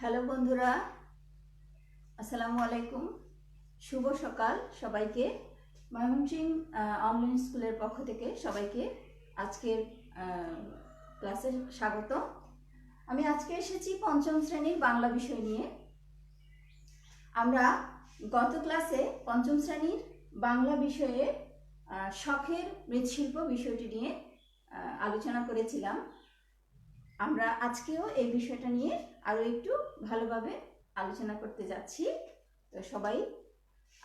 Hello বন্ধুরা, আসসালামু আলাইকুম। শুভ সকাল সবাইকে। ময়মনসিংহ অনলাইন স্কুলের পক্ষ থেকে সবাইকে আজকের ক্লাসে স্বাগত। আমি আজকে এসেছি পঞ্চম শ্রেণীর বাংলা বিষয় নিয়ে। আমরা গত ক্লাসে পঞ্চম শ্রেণীর বাংলা বিষয়ে শখের মৃৎশিল্প বিষয়টি নিয়ে আলোচনা করেছিলাম। আমরা আজকেও এই বিষয়টা নিয়ে আরও একটু ভালোভাবে আলোচনা করতে যাচ্ছি। তো সবাই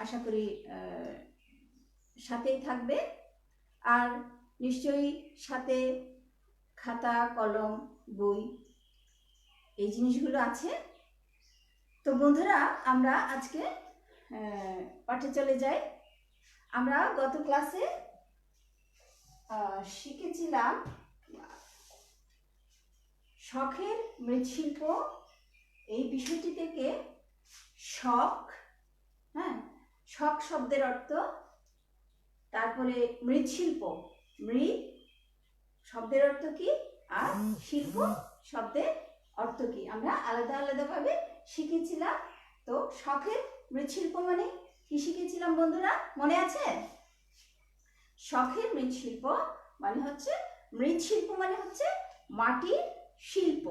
আশা করি সাথেই থাকবে, আর নিশ্চয়ই সাথে খাতা, কলম, বই এই জিনিসগুলো আছে। তো বন্ধুরা, আমরা আজকে পাঠে চলে যাই। আমরা গত ক্লাসে শিখেছিলাম শখের মৃৎশিল্প। এই বিষয়টি থেকে শখ, শখ শব্দের অর্থ, তারপরে মৃৎশিল্প, মৃৎ শব্দের অর্থ কি আর শিল্প শব্দের অর্থ কি, আমরা আলাদা আলাদাভাবে শিখেছিলাম। তো শখের মৃৎশিল্প মানে কি শিখেছিলাম বন্ধুরা, মনে আছে? শখের মৃৎশিল্প মানে হচ্ছে, মৃৎশিল্প মানে হচ্ছে মাটির শিল্প,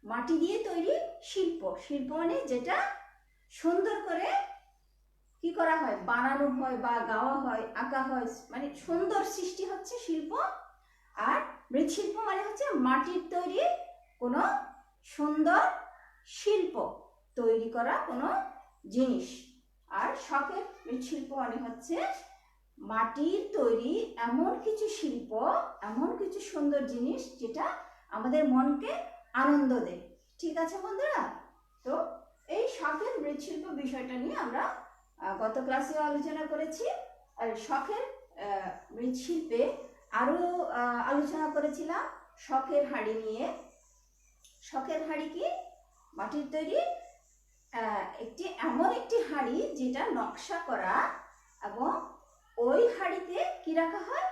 মাটি দিয়ে তৈরি শিল্প। শিল্প মানে যেটা সুন্দর করে কি করা হয়, বানানো হয় বা গাওয়া হয়, আঁকা হয়, মানে সুন্দর সৃষ্টি হচ্ছে শিল্প। আর মৃৎশিল্প মানে হচ্ছে মাটির তৈরি কোনো সুন্দর শিল্প, তৈরি করা কোনো জিনিস। আর শখের মৃৎশিল্প মানে হচ্ছে মাটির তৈরি এমন কিছু শিল্প, এমন কিছু সুন্দর জিনিস যেটা আমাদের মনকে আনন্দ দেয়। ঠিক আছে বন্ধুরা? তো এই শখের মৃৎশিল্প বিষয়টা নিয়ে আমরা গত ক্লাসে আলোচনা করেছি। আর শখের মৃৎশিল্পে আরো আলোচনা করেছিলাম শখের হাঁড়ি নিয়ে। শখের হাঁড়ি কি? মাটির তৈরি এমন একটি হাঁড়ি যেটা নকশা করা, এবং ওই হাঁড়িতে কি রাখা হয়,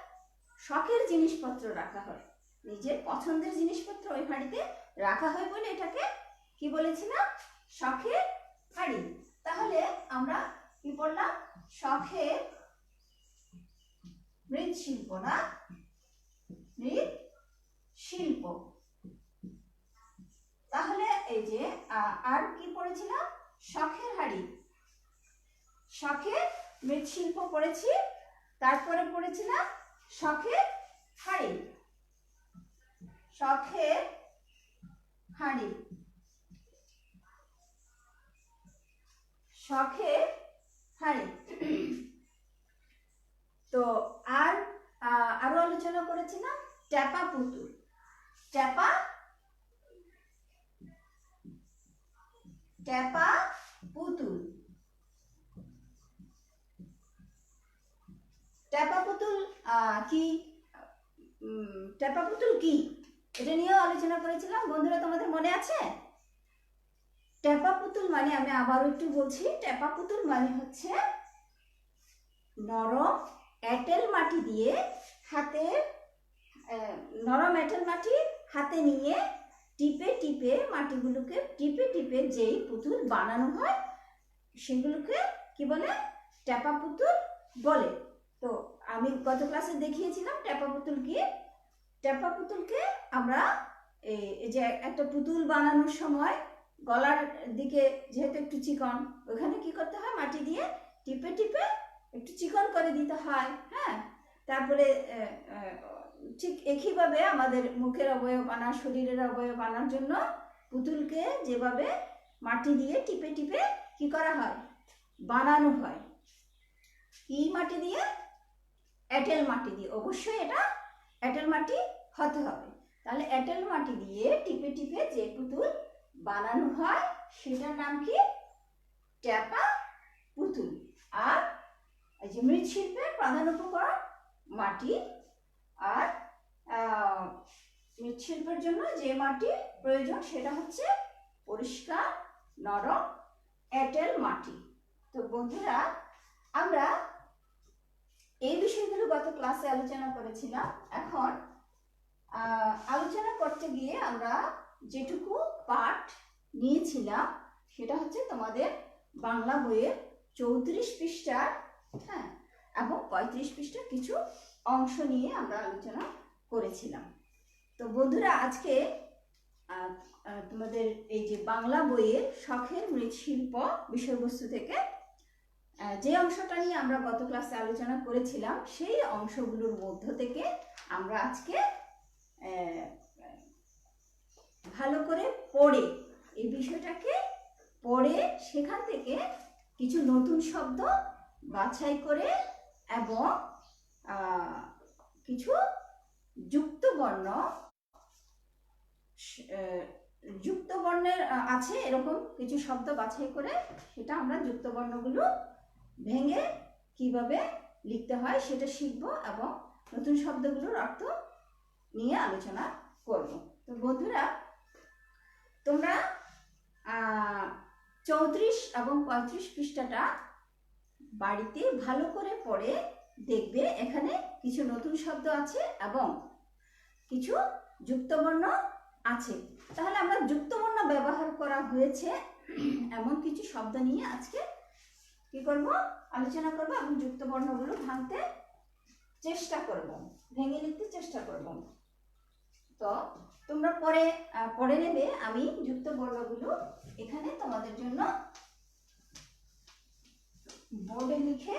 শখের জিনিসপত্র রাখা হয়, নিজের পছন্দের জিনিসপত্র ওই হাঁড়িতে রাখা হয় বলে এটাকে কি বলেছিলাম, শখের হাঁড়ি। তাহলে আমরা কি পড়লাম, শখের মৃৎশিল্প, না মৃৎশিল্প। তাহলে এই যে আর কি পড়েছিলাম, শখের হাঁড়ি, শখের মৃৎশিল্প পড়েছি। তারপরে পড়েছিলাম শখের হাঁড়ি, শখের হাঁড়ি, শখের হাঁড়ি। তো আরো আলোচনা করেছিলাম ট্যাপা পুতুল। ট্যাপা পুতুল, ট্যাপা পুতুল কি, ট্যাপা পুতুল কি, এটা নিয়েও আলোচনা করেছিলাম। বন্ধুরা, তোমাদের মনে আছে? ট্যাপা পুতুল মানে, আমি আবারও একটু বলছি, ট্যাপা পুতুল মানে হচ্ছে নরম এঁটেল মাটি দিয়ে নরম এঁটেল মাটি হাতে নিয়ে টিপে টিপে, মাটিগুলোকে টিপে টিপে যেই পুতুল বানানো হয় সেগুলোকে কি বলে, ট্যাপা পুতুল বলে। তো আমি গত ক্লাসে দেখিয়েছিলাম ট্যাপা পুতুল কি। ট্যাপা পুতুলকে আমরা এই যে একটা পুতুল বানানোর সময় গলার দিকে যেহেতু একটু চিকন, ওখানে কি করতে হয়, মাটি দিয়ে টিপে টিপে একটু চিকন করে দিতে হয়। তারপরে ঠিক একইভাবে আমাদের মুখের অবয়ব আনা, শরীরের অবয়ব আনার জন্য পুতুলকে যেভাবে মাটি দিয়ে টিপে টিপে কি করা হয়, বানানো হয়। কি মাটি দিয়ে? এঁটেল মাটি দিয়ে। অবশ্যই এটা এঁটেল মাটি হতে হবে। তাহলে এঁটেল মাটি দিয়ে টিপে টিপে যে পুতুল বানানো হয় সেটার নাম কি? ট্যাপা পুতুল। আর এই যে মৃৎশিল্পের প্রধান উপকরণ মাটি, আর মৃৎশিল্পের জন্য যে মাটি প্রয়োজন সেটা হচ্ছে পরিষ্কার নরম এঁটেল মাটি। তো বন্ধুরা, আমরা এই বিষয়গুলো গত ক্লাসে আলোচনা করেছিলাম। এখন আলোচনা করতে গিয়ে আমরা যেটুকু পাঠ নিয়েছিলাম সেটা হচ্ছে তোমাদের বাংলা বইয়ের 34 পৃষ্ঠার, হ্যাঁ, এবং 35 পৃষ্ঠার কিছু অংশ নিয়ে আমরা আলোচনা করেছিলাম। তো বন্ধুরা, আজকে তোমাদের এই যে বাংলা বইয়ের শখের মৃৎশিল্প বিষয়বস্তু থেকে যে অংশটা নিয়ে আমরা গত ক্লাসে আলোচনা করেছিলাম সেই অংশগুলোর মধ্য থেকে আমরা আজকে ভালো করে পড়ে এই বিষয়টাকে পড়ে সেখান থেকে কিছু নতুন শব্দ বাছাই করে এবং কিছু যুক্ত বর্ণের আছে এরকম কিছু শব্দ বাছাই করে সেটা আমরা যুক্ত বর্ণগুলো ভেঙে কিভাবে লিখতে হয় সেটা শিখব এবং নতুন শব্দগুলোর অর্থ নিয়ে আলোচনা করব। তো বন্ধুরা, তোমরা 34 এবং 35 পৃষ্ঠাটা বাড়িতে ভালো করে পড়ে দেখবে। এখানে কিছু নতুন শব্দ আছে এবং কিছু যুক্তবর্ণ আছে। তাহলে আমরা যুক্তবর্ণ ব্যবহার করা হয়েছে এমন কিছু শব্দ নিয়ে আজকে কি করব, আলোচনা করব এবং যুক্তবর্ণগুলো ভাঙতে চেষ্টা করব, ভেঙে লিখতে চেষ্টা করব। তো তোমরা পড়ে নেবে। আমি যুক্তবর্ণগুলো এখানে তোমাদের জন্য বোর্ডে লিখে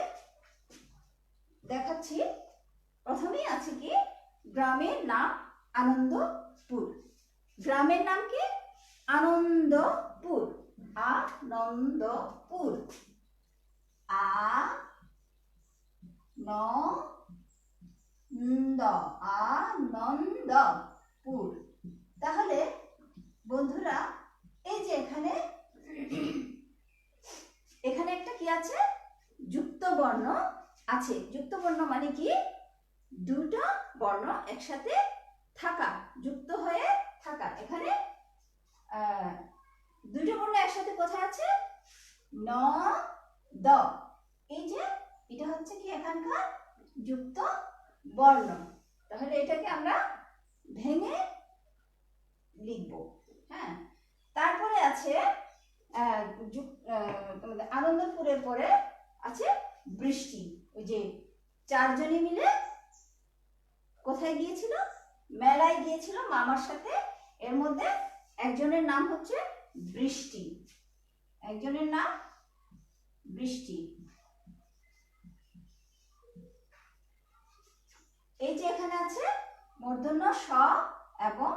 দেখাচ্ছি। প্রথমেই আছে কি, গ্রামের নাম আনন্দপুর। গ্রামের নাম কি? আনন্দপুর। আনন্দপুর। আনন্দপুর। তাহলে বন্ধুরা, এই যে এখানে একটা কি আছে, যুক্ত বর্ণ আছে। যুক্ত বর্ণ মানে কি? দুটো বর্ণ একসাথে থাকা, যুক্ত হয়ে থাকা। এখানে দুটো বর্ণ একসাথে কোথায় আছে? ন দ। এই যে এটা হচ্ছে কি এখানকার যুক্ত বর্ণ। তাহলে এটাকে আমরা ভেঙে লিখব। হ্যাঁ, তারপরে আছে আনন্দপুরের পরে আছে বৃষ্টি। ওই যে চারজনে মিলে কোথায় গিয়েছিল? মেলায় গিয়েছিল মামার সাথে। এর মধ্যে একজনের নাম হচ্ছে বৃষ্টি। একজনের নাম বৃষ্টি। এই যে এখানে আছে মূর্ধন্য স এবং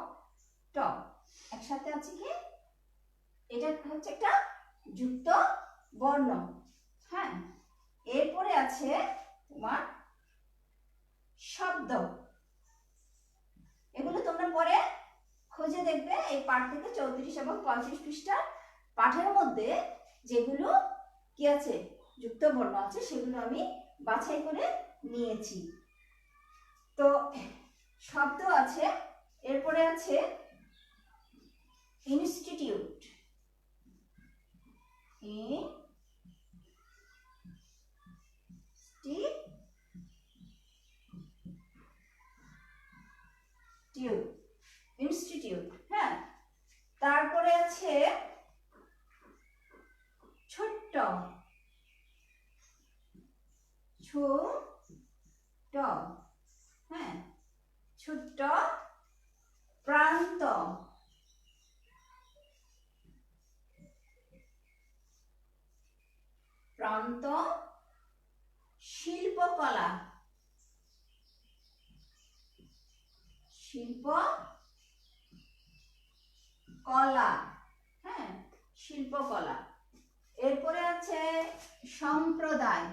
ট একসাথে আছে কি, এটা হচ্ছে একটা যুক্ত বর্ণ। হ্যাঁ, এরপরে আছে তোমার শব্দ। এগুলো তোমরা পরে খুঁজে দেখবে এই পাঠ থেকে 34 এবং 35 পৃষ্ঠা পাঠের মধ্যে যেগুলো কি আছে, যুক্ত বর্ণ আছে, সেগুলো আমি বাছাই করে নিয়েছি। তো শব্দ আছে। এরপরে আছে ইনস্টিটিউট। ইনস্টিটিউট। হ্যাঁ, তারপরে আছে ছোট্ট। ছোট। হ্যাঁ, ছোট্ট। প্রান্ত। প্রান্ত। শিল্পকলা। শিল্পকলা। হ্যাঁ, শিল্পকলা। এরপরে আছে সম্প্রদায়।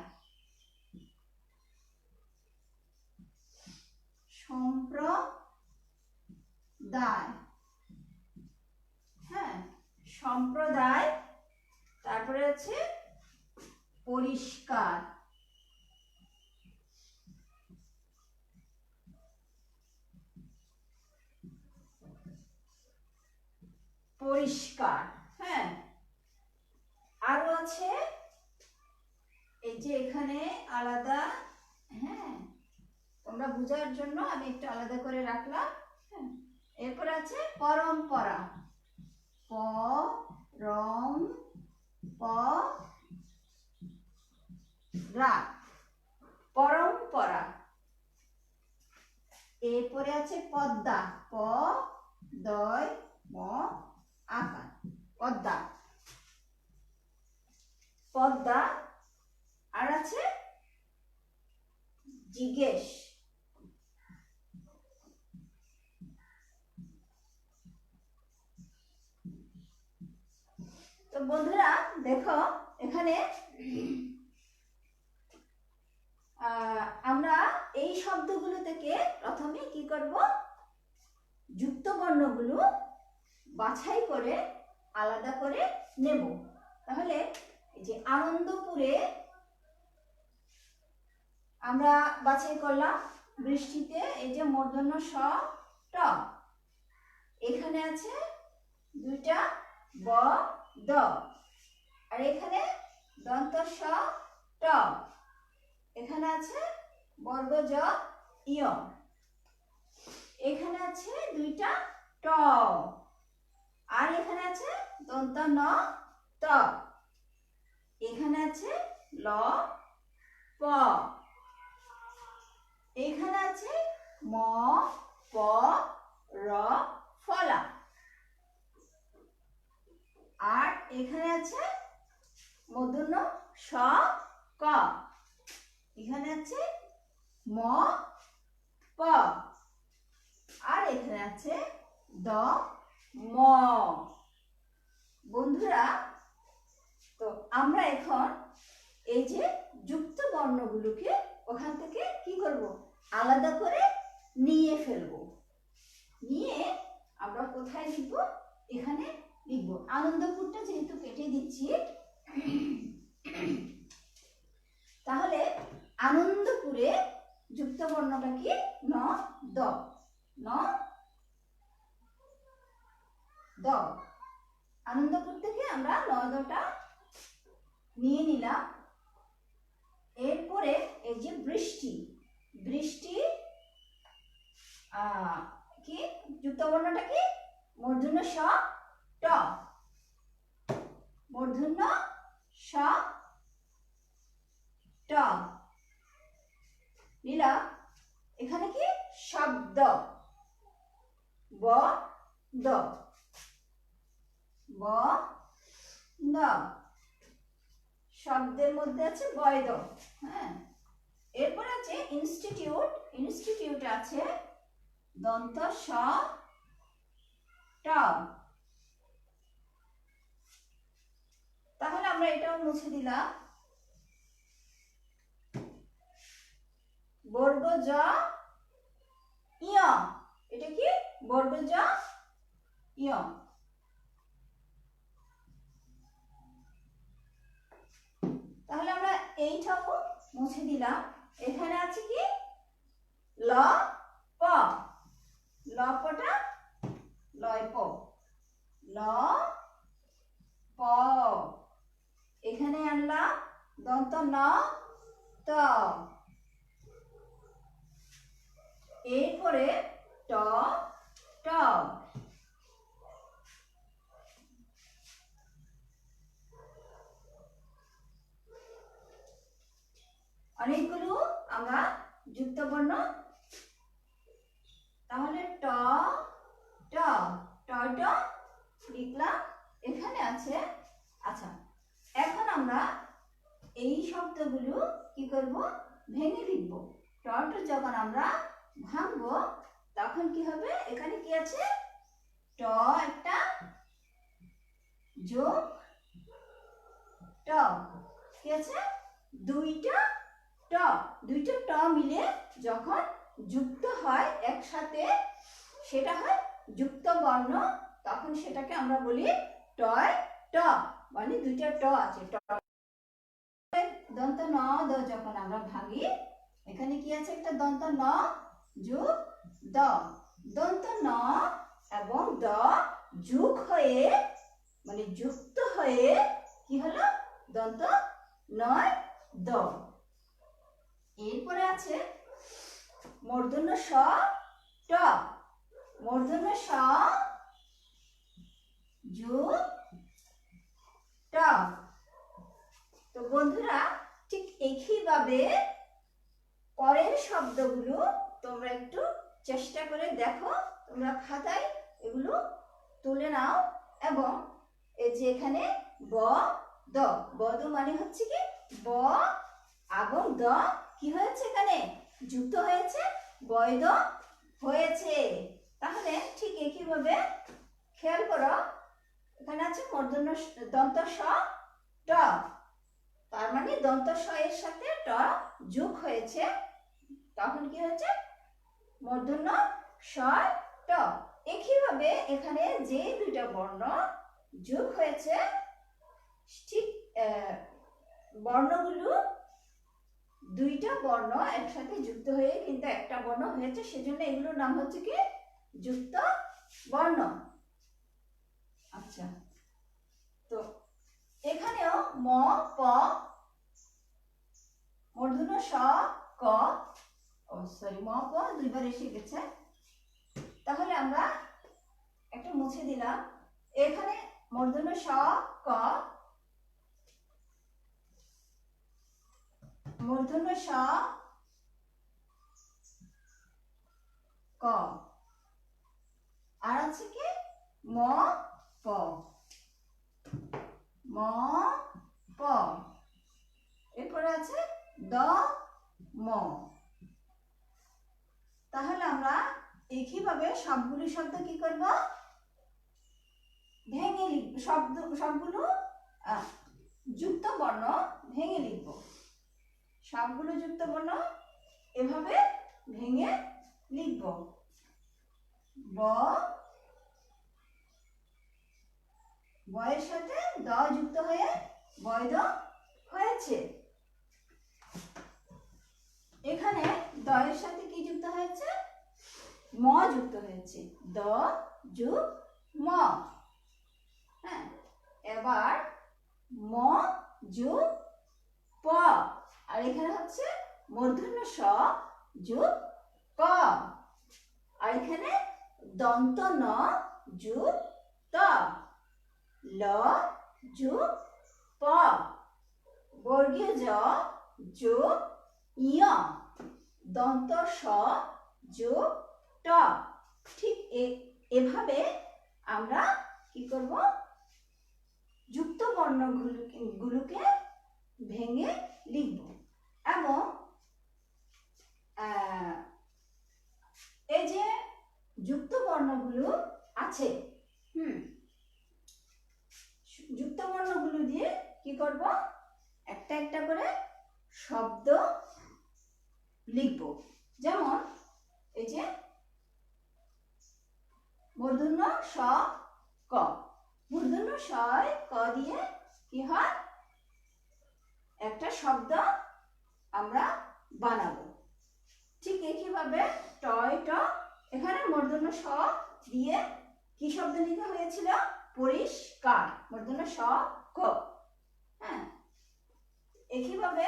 সম্প্রদায়। হ্যাঁ, সম্প্রদায়। তারপরে আছে পরিষ্কার। পরিষ্কার। হ্যাঁ, আরো আছে এই যে এখানে আলাদা, হ্যাঁ, তোমরা বোঝার জন্য আমি একটু আলাদা করে রাখলাম। হ্যাঁ, এরপর আছে পরম্পরা। রম প রা, পরম্পরা। এরপরে আছে পদ্মা, প দয় ম আকার, পদ্মা, পদ্মা। আর আছে জিজ্ঞেস। তো বন্ধুরা দেখো এখানে আমরা এই শব্দগুলো থেকে প্রথমে কি করব, যুক্ত বর্ণগুলো বাছাই করে আলাদা করে নেব। তাহলে এই যে আনন্দপুরে আমরা বাছাই করলাম, বৃষ্টিতে এই যে মূর্ধন্য স ট, এখানে আছে দুইটা ব দ, আর এখানে দন্ত স ট, এখানে আছে বর্গ জ ইয়, এখানে আছে দুইটা ট, আর এখানে আছে দন্ত ন ত, এখানে আছে ল প, এখানে আছে ম প র ফলা, আর এখানে আছে মূর্ধন্য স ক, এখানে আছে ম প, আর এখানে আছে দ ম। বন্ধুরা তো আমরা এখন এই যে যুক্ত বর্ণগুলোকে ওখান থেকে কি করব, আলাদা করে নিয়ে ফেলবো। নিয়ে আমরা কোথায় লিখব, এখানে লিখব। আনন্দপুরটা যেহেতু কেটে দিচ্ছি, তাহলে আনন্দপুরে যুক্ত বর্ণটা কি, ন দ, ন দ। আনন্দপুর থেকে আমরা ন দটা নিয়ে নিলাম। এরপরে এই যে বৃষ্টি, বৃষ্টি কি যুক্ত বর্ণটা কি, মূর্ধন্য স ট, মূর্ধন্য স ট নিলাম। এখানে কি শব্দ, ব দ, ব দ, শব্দের মধ্যে আছে বয়দ। হ্যাঁ, এরপর আছে ইনস্টিটিউট, ইনস্টিটিউট আছে দন্ত স ট। তাহলে আমরা এটাও মুছে দিলাম। বর্গ জ ইয়, এটা কি বর্গ জ ইয়। তাহলে আমরা এইটাও মুছে দিলাম। এখানে আছে কি ল প, ল পটা লয় প, ল প, এখানে আনলাম দন্ত ন ত, এরপরে ট ট, অনেকগুলো আমরা যুক্ত বর্ণ। তাহলে ট ট, ট ট লিখলাম, এখানে আছে। আচ্ছা, এখন আমরা এই শব্দগুলো কি করব, ভেঙে লিখব। ট ট যখন আমরা ভাঙবো তখন কি হবে, এখানে কি আছে, ট একটা যোগ ট, কি আছে দুইটা ট, দুইটা ট মিলে যখন যুক্ত হয় একসাথে, সেটা হয় যুক্ত বর্ণ। তখন সেটাকে আমরা বলি টয় ট, মানে দুইটা ট আছে। দন্ত ন দ যখন আমরা ভাঙি, এখানে কি আছে, একটা দন্ত ন যোগ দ, দন্ত ন এবং দ যোগ হয়ে মানে যুক্ত হয়ে কি হলো, দন্ত নয় দ। এরপরে আছে মূর্ধন্য স ট, মূর্ধন্য স যোগ ট। তো বন্ধুরা ঠিক একইভাবে পরের শব্দগুলো তোমরা একটু চেষ্টা করে দেখো, তোমরা খাতায় এগুলো তুলে নাও। এবং এই যে এখানে ব দ, বদ মানে হচ্ছে কি ব এবং দ কি হয়েছে, এখানে যুক্ত হয়েছে, বৈধ হয়েছে। তাহলে ঠিক একইভাবে খেয়াল করো, এখানে আছে মূর্ধন্য দন্ত স ট, তার মানে দন্ত স এর সাথে ট যোগ হয়েছে, তখন কি হয়েছে মূর্ধন্য স ট। একইভাবে এখানে যে দুইটা বর্ণ যোগ হয়েছে, ঠিক বর্ণগুলো দুইটা বর্ণ একসাথে যুক্ত হয়ে কিন্তু একটা বর্ণ হয়েছে, সেজন্য এগুলোর নাম হচ্ছে কি যুক্ত বর্ণ। আচ্ছা, তো এখানেও ম প মূর্ধন্য স ক, ও সরি ম প দুইবার এসে গেছে, তাহলে আমরা একটা মুছে দিলাম। এখানে মূর্ধন্য স ক, মূর্ধন্য স ক, আর আছে কি ম প, ম প, এরপরে আছে দ ম। তাহলে আমরা একইভাবে সবগুলি শব্দ কি করব, ভেঙে লিখব, সবগুলো যুক্ত বর্ণ ভেঙে লিখব। সবগুলো যুক্ত বর্ণ এভাবে ভেঙে লিখব। ব, বয়ের সাথে দ যুক্ত হয়ে বৈধ হয়েছে। এখানে দ এর সাথে কি যুক্ত হয়েছে, ম যুক্ত হয়েছে, দ যোগ ম। হ্যাঁ, এবার ম যোগ প, আর এখানে হচ্ছে মূর্ধন্য স যোগ ক, আর এখানে দন্ত ন যোগ ত, ল যোগ প, বর্গীয় জ যোগ ইয়, দন্ত স যোগ ট। ঠিক এভাবে আমরা কি করব, যুক্ত বর্ণগুলোকে ভেঙে লিখব। এবং এই যে যুক্ত বর্ণগুলো আছে, যুক্ত বর্ণগুলো দিয়ে কি করব, একটা একটা করে শব্দ লিখব। যেমন এই যে মূর্ধন্য স ক, মূর্ধন্য স ক দিয়ে কি হয়, একটা শব্দ আমরা বানাবো। ঠিক একইভাবে টয় ট, এখানে মূর্ধন্য স দিয়ে কি শব্দ লিখা হয়েছিল, পরিষ্কার, মূর্ধন্য স ক। হ্যাঁ, একইভাবে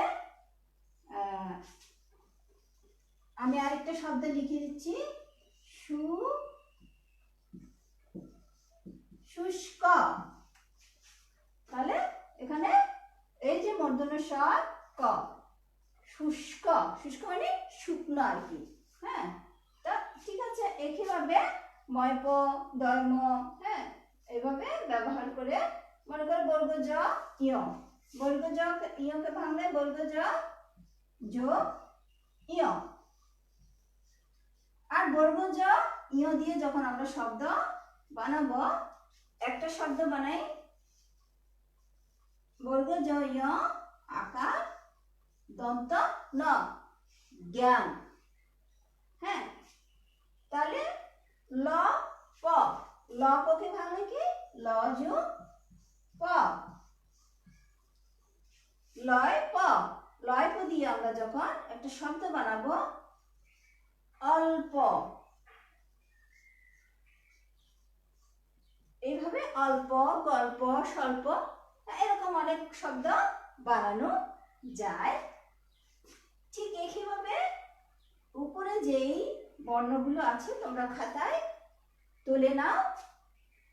আমি আরেকটা শব্দ লিখে দিচ্ছি, শুষ্ক। তাহলে এখানে এই যে মূর্ধন্য স ক, শুষ্ক, শুষ্ক মানে শুকনো আর কি। হ্যাঁ, তা ঠিক আছে, একইভাবে ময় প দয় ম, হ্যাঁ, এইভাবে ব্যবহার করে মনে করো বর্গ জ ইয়, বর্গ জ ইয়কে ভাঙলে বর্গ জ যোগ ইয়, আর বর্গ জ ইয় দিয়ে যখন আমরা শব্দ বানাবো, একটা শব্দ বানাই বর্গ জ ইয় আকার দন্ত ন, জ্ঞান। হ্যাঁ, তাহলে ল প, ল পকে ভাঙলে কি ল যোগ প, লয় প, লয় প দিয়ে আমরা যখন একটা শব্দ বানাবো অল্প, এইভাবে অল্প, গল্প, স্বল্প, এরকম অনেক শব্দ বানানো যায়। ঠিক একইভাবে উপরে যেই বর্ণগুলো আছে তোমরা খাতায় তুলে নাও,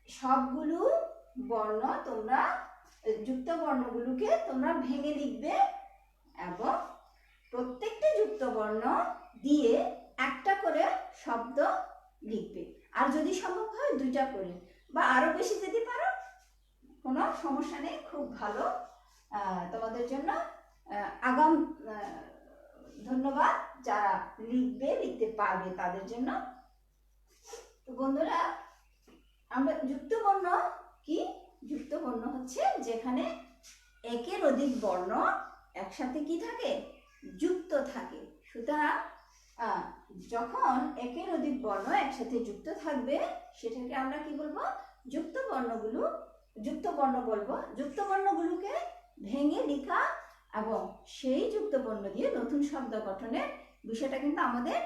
সবগুলো বর্ণ তোমরা যুক্ত বর্ণগুলোকে তোমরা ভেঙে লিখবে এবং প্রত্যেকটা যুক্ত বর্ণ দিয়ে একটা করে শব্দ লিখবে। আর যদি সম্ভব হয় 2টা করে, বা আরো বেশি যদি পারো কোনো সমস্যা নেই, খুব ভালো। তোমাদের জন্য আগাম ধন্যবাদ যারা লিখতে পারবে তাদের জন্য। তো বন্ধুরা, আমরা যুক্ত বর্ণ কি? যুক্ত বর্ণ হচ্ছে যেখানে একের অধিক বর্ণ একসাথে কি থাকে? যুক্ত থাকে। সুতরাং যখন একের অধিক বর্ণ একসাথে যুক্ত থাকবে সেটাকে আমরা কি বলবো? যুক্ত বর্ণ বলবো। যুক্ত বর্ণগুলোকে ভেঙে লেখা এবং সেই যুক্ত বর্ণ দিয়ে নতুন শব্দ গঠনের বিষয়টা কিন্তু আমাদের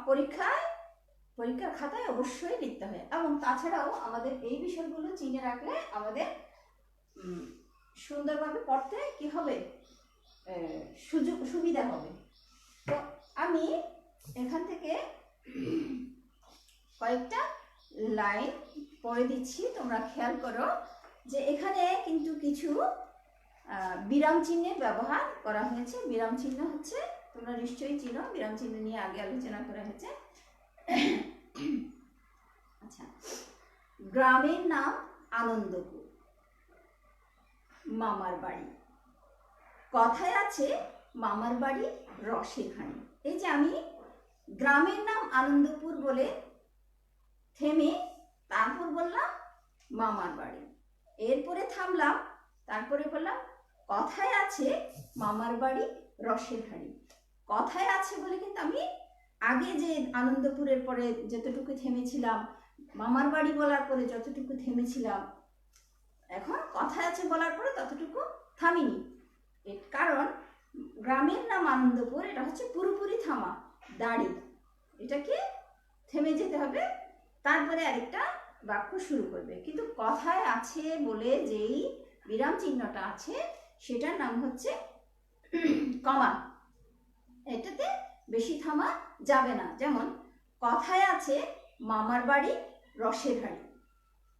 পরীক্ষার খাতায় অবশ্যই লিখতে হয়। এবং তাছাড়াও আমাদের এই বিষয়গুলো চিনে রাখলে আমাদের সুন্দরভাবে পড়তে কি হবে? সুবিধা হবে। তো আমি এখান থেকে কয়েকটা লাইন পড়ে দিচ্ছি, তোমরা খেয়াল করো যে এখানে কিন্তু কিছু বিরাম চিহ্নের ব্যবহার করা হয়েছে। বিরাম চিহ্ন হচ্ছে, তোমরা নিশ্চয়ই চিনো, বিরাম চিহ্ন নিয়ে আগে আলোচনা করা হয়েছে। আচ্ছা, গ্রামের নাম আনন্দপুর, মামার বাড়ি, কথায় আছে মামার বাড়ি রসের হাঁড়ি। এই যে আমি গ্রামের নাম আনন্দপুর বলে থেমে তারপর বললাম মামার বাড়ি, এরপরে থামলাম, তারপরে বললাম কথায় আছে মামার বাড়ি রসের হাঁড়ি। কথায় আছে বলে কিন্তু আমি আগে যে আনন্দপুরের পরে যতটুকু থেমেছিলাম, মামার বাড়ি বলার পরে যতটুকু থেমেছিলাম, এখন কথায় আছে বলার পরে ততটুকু থামিনি। এর কারণ গ্রামের নাম আনন্দপুর, এটা হচ্ছে পুরোপুরি থামা, দাঁড়ি, এটাকে থেমে যেতে হবে, তারপরে আরেকটা বাক্য শুরু করবে। কিন্তু কথায় আছে বলে যেই বিরাম চিহ্নটা আছে সেটার নাম হচ্ছে কমা, এটাতে বেশি থামা যাবে না। যেমন কথায় আছে মামার বাড়ি রসের হাঁড়ি,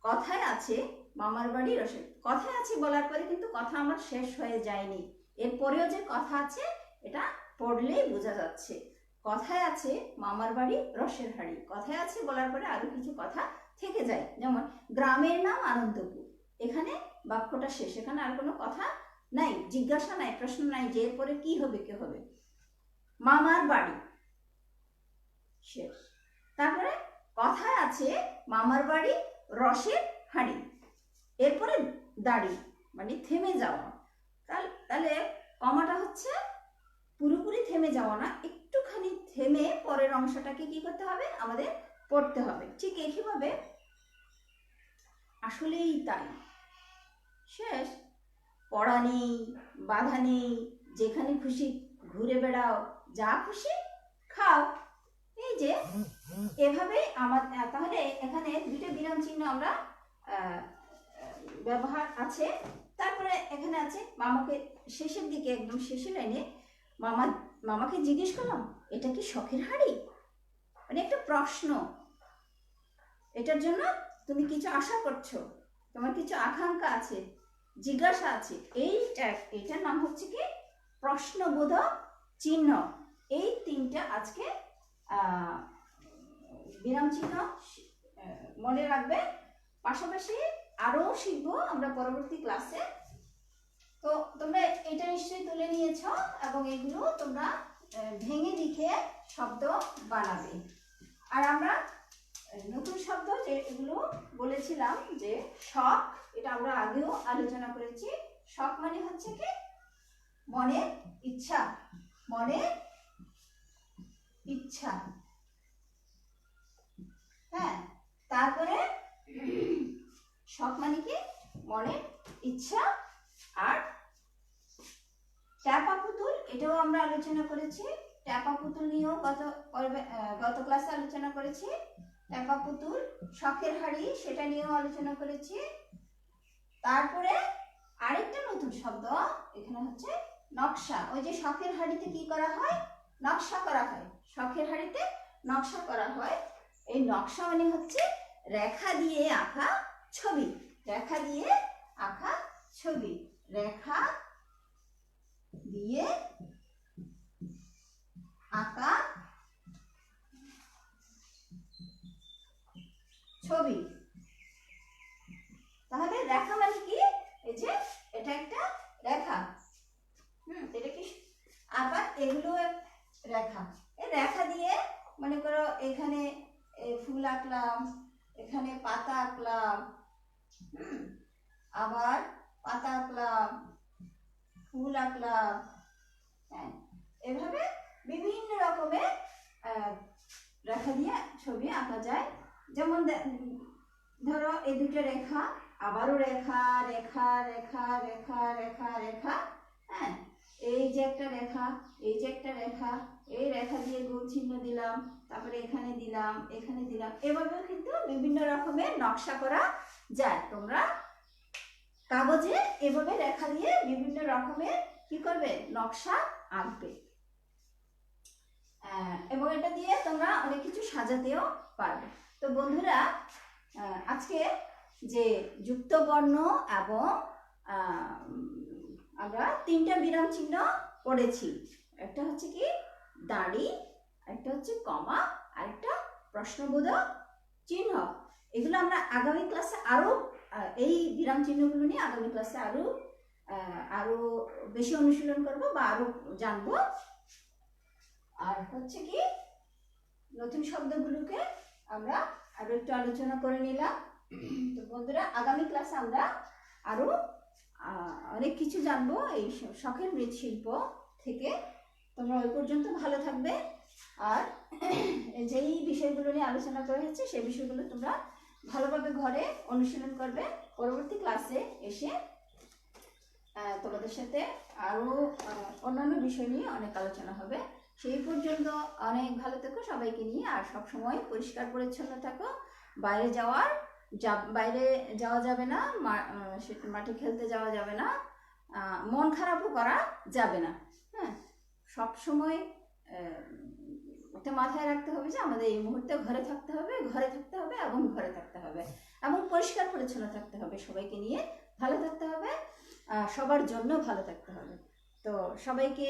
কথায় আছে মামার বাড়ি রসের, কথায় আছে বলার পরে কিন্তু কথা আমার শেষ হয়ে যায়নি, এরপরেও যে কথা আছে এটা পড়লেই বোঝা যাচ্ছে। কথায় আছে মামার বাড়ি রসের হাঁড়ি, কথায় আছে বলার পরে আরো কিছু কথা থেকে যায়। যেমন গ্রামের নাম আনন্দপুর, এখানে বাক্যটা শেষ, এখানে আর কোনো কথা নাই, জিজ্ঞাসা নাই, প্রশ্ন নাই যে এরপরে কি হবে কে হবে। মামার বাড়ি শেষ, তারপরে কথায় আছে মামার বাড়ি রসের হাঁড়ি, এরপরে দাড়ি মানে থেমে যাওয়া। তাহলে কমাটা হচ্ছে পুরোপুরি থেমে যাওয়া না, একটুখানি থেমে পরের অংশটাকে কি করতে হবে? আমাদের পড়তে হবে। ঠিক একইভাবে আসলেই তাই, শেষ, পড়া নেই, বাধা নেই, যেখানে খুশি ঘুরে বেড়াও, যা খুশি খাও। এই যে এভাবে তাহলে এখানে 2টা বিরাম চিহ্ন আমরা ব্যবহার আছে। তারপরে এখানে আছে মামাকে, শেষের দিকে একদম শেষের লাইনে মামাকে জিজ্ঞেস করলাম এটা কি শখের হাঁড়ি, মানে একটা প্রশ্ন, এটার জন্য তুমি কিছু আশা করছো, তোমার কিছু আকাঙ্ক্ষা আছে, জিজ্ঞাসা আছে, এইটার নাম হচ্ছে কি? প্রশ্নবোধক চিহ্ন। এই 3টা আজকে বিরাম চিহ্ন মনে রাখবে, পাশাপাশি আরো শিখবো আমরা পরবর্তী ক্লাসে। তো তোমরা এটা নিশ্চয়ই তুলে নিয়েছো এবং এগুলো তোমরা ভেঙে লিখে শব্দ বানাবে। আর আমরা নতুন শব্দ যে এগুলো বলেছিলাম যে শখ, এটা আমরা আগেও আলোচনা করেছি। শখ মানে হচ্ছে কি? মনের ইচ্ছা, মনের ইচ্ছা। হ্যাঁ, তারপরে শখ মানে কি? মনের ইচ্ছা। আর ট্যাপা পুতুল, এটাও আমরা আলোচনা করেছি, ট্যাপা পুতুল নিয়েও গত ক্লাসে আলোচনা করেছি। ট্যাপা পুতুল, শখের হাঁড়ি, সেটা নিয়েও আলোচনা করেছি। তারপরে আরেকটা নতুন শব্দ এখানে হচ্ছে নকশা। ওই যে শখের হাঁড়িতে কি করা হয়? নকশা করা হয়, শখের হাঁড়িতে নকশা করা হয়। এই নকশা মানে হচ্ছে রেখা দিয়ে আঁকা ছবি। রেখা দিয়ে আঁকা ছবি, রেখা দিয়ে আঁকা ছবি। তাহলে রেখা মানে কি? এই যে এটা একটা রেখা, এটা কি? আবার এগুলো রেখা, এই রেখা দিয়ে মনে করো এখানে ফুল আঁকলাম, এখানে পাতা আঁকলাম, আবার পাতা আঁকলাম, ফুল আঁকলাম, হ্যাঁ, এভাবে বিভিন্ন রকমের রেখা দিয়ে ছবি আঁকা যায়। যেমন ধরো এই দুটো রেখা, আবারও রেখা রেখা রেখা রেখা রেখা রেখা, হ্যাঁ, এই যে একটা রেখা, এই যে একটা রেখা, এই রেখা দিয়ে গোল চিহ্ন দিলাম, তারপরে এখানে দিলাম, এখানে দিলাম, এভাবেও কিন্তু বিভিন্ন রকমের নকশা করা যায়। তোমরা কাগজে এভাবে রেখা দিয়ে বিভিন্ন রকমের কি করবে? নকশা আঁকবে। এবং এটা দিয়ে তোমরা অনেক কিছু সাজাতেও পারবে। তো বন্ধুরা, আজকে যে যুক্ত বর্ণ এবং আমরা তিনটা বিরাম চিহ্ন পড়েছি। একটা হচ্ছে কি দাড়ি, একটা হচ্ছে কমা, আর একটা প্রশ্নবোধক চিহ্ন। এগুলো আমরা আগামী ক্লাসে আরো এই বিরাম চিহ্নগুলো নিয়ে আগামী ক্লাসে আরো বেশি অনুশীলন করব বা আরো জানবো। আর হচ্ছে কি নতুন শব্দগুলোকে আমরা আরো একটু আলোচনা করে নিলাম। তো বন্ধুরা, আগামী ক্লাসে আমরা আরো অনেক কিছু জানবো এই শখের মৃৎশিল্প থেকে। তোমরা ওই পর্যন্ত ভালো থাকবে। আর যেই বিষয়গুলো নিয়ে আলোচনা করা হচ্ছে সেই বিষয়গুলো তোমরা ভালোভাবে ঘরে অনুশীলন করবে। পরবর্তী ক্লাসে এসে তোমাদের সাথে আরো অন্যান্য বিষয় নিয়ে অনেক আলোচনা হবে। সেই পর্যন্ত অনেক ভালো থেকো সবাইকে নিয়ে। আর সব সময় পরিষ্কার পরিচ্ছন্ন থাকো। বাইরে যাওয়া যাবে না, মাঠে খেলতে যাওয়া যাবে না, মন খারাপও করা যাবে না। হ্যাঁ, সব সময় এটা মাথায় রাখতে হবে যে আমাদের এই মুহূর্তে ঘরে থাকতে হবে এবং ঘরে থাকতে হবে এবং পরিষ্কার পরিচ্ছন্ন থাকতে হবে। সবাইকে নিয়ে ভালো থাকতে হবে, সবার জন্য ভালো থাকতে হবে। তো সবাইকে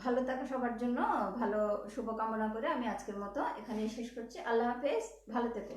ভালো থাকা, সবার জন্য ভালো শুভকামনা করে আমি আজকের মতো এখানেই শেষ করছি। আল্লাহ হাফেজ, ভালো থেকো।